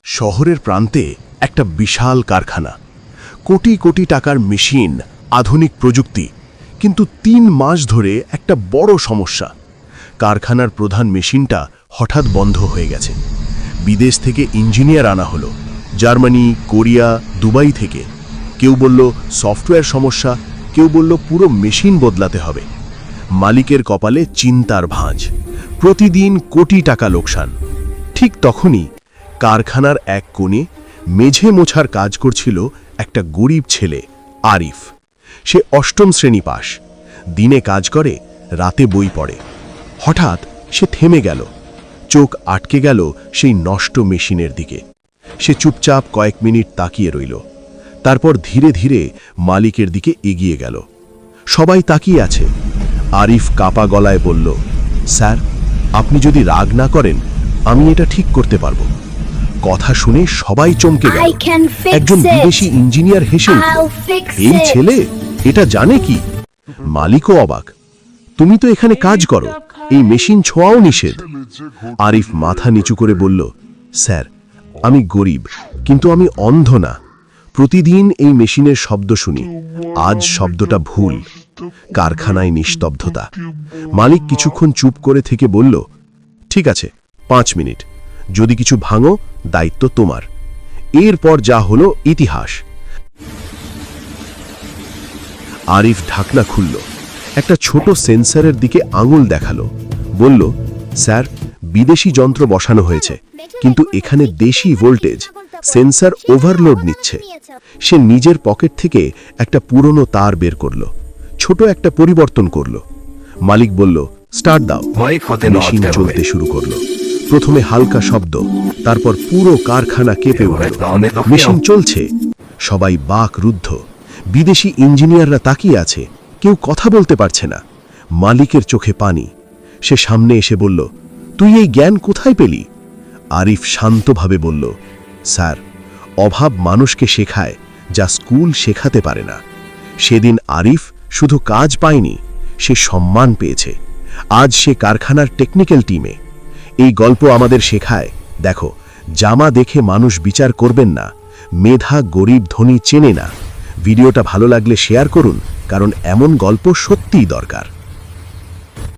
শহরের প্রান্তে একটা বিশাল কারখানা, কোটি কোটি টাকার মেশিন, আধুনিক প্রযুক্তি, কিন্তু ৩ মাস ধরে একটা বড় সমস্যা। কারখানার প্রধান মেশিনটা হঠাৎ বন্ধ হয়ে গেছে। বিদেশ থেকে ইঞ্জিনিয়ার আনা হলো, জার্মানি, কোরিয়া, দুবাই থেকে। কেউ বলল সফটওয়্যার সমস্যা, কেউ বলল পুরো মেশিন বদলাতে হবে। মালিকের কপালে চিন্তার ভাঁজ, প্রতিদিন কোটি টাকা লোকসান। ঠিক তখনই কারখানার এক কোণে মেঝে মোছার কাজ করছিল একটা গরিব ছেলে, আরিফ। সে ৮ম শ্রেণী পাস, দিনে কাজ করে, রাতে বই পড়ে। হঠাৎ সে থেমে গেল, চোখ আটকে গেল সেই নষ্ট মেশিনের দিকে। সে চুপচাপ কয়েক মিনিট তাকিয়ে রইল, তারপর ধীরে ধীরে মালিকের দিকে এগিয়ে গেল। সবাই তাকিয়ে আছে। আরিফ কাপা গলায় বলল, স্যার, আপনি যদি রাগ না করেন, আমি এটা ঠিক করতে পারবো। কথা শুনে সবাই চমকে গেল। একজন বিদেশি ইঞ্জিনিয়ার হেসে উঠল, এই ছেলে এটা জানে কি? মালিকও অবাক, তুমি তো এখানে কাজ করো, এই মেশিন ছোঁয়াও নিষেধ। আরিফ মাথা নিচু করে বলল, স্যার, আমি গরিব, কিন্তু আমি অন্ধ না। প্রতিদিন এই মেশিনের শব্দ শুনি, আজ শব্দটা ভুল। কারখানায় নিস্তব্ধতা। মালিক কিছুক্ষণ চুপ করে থেকে বলল, ঠিক আছে, 5 মিনিট, যদি কিছু ভাঙো, দায়িত্ব তোমার। এরপর যা হলো ইতিহাস। আরিফ ঢাকনা খুলল, একটা ছোট সেন্সরের দিকে আঙুল দেখালো, বলল, স্যার, বিদেশি যন্ত্র বসানো হয়েছে, কিন্তু এখানে দেশি ভোল্টেজ, সেন্সর ওভারলোড নিচ্ছে। সে নিজের পকেট থেকে একটা পুরনো তার বের করল, ছোট একটা পরিবর্তন করল। মালিক বলল, স্টার্ট দাও। মেশিন চলতে শুরু করলো। প্রথমে হালকা শব্দ, তারপর পুরো কারখানা কেঁপে উঠল। মেশিন চলছে, সবাই বাক রুদ্ধ। বিদেশি ইঞ্জিনিয়াররা তাকিয়ে আছে, কেউ কথা বলতে পারছে না। মালিকের চোখে পানি। সে সামনে এসে বলল, তুই এই জ্ঞান কোথায় পেলি? আরিফ শান্তভাবে বলল, স্যার, অভাব মানুষকে শেখায় যা স্কুল শেখাতে পারে না। সেদিন আরিফ শুধু কাজ পায়নি, সে সম্মান পেয়েছে। আজ সে কারখানার টেকনিক্যাল টিমে। এই গল্প আমাদের শেখায়, দেখো, জামা দেখে মানুষ বিচার করবেন না, মেধা গরিব ধনী চেনে না। ভিডিওটা ভালো লাগলে শেয়ার করুন, কারণ এমন গল্প সত্যিই দরকার।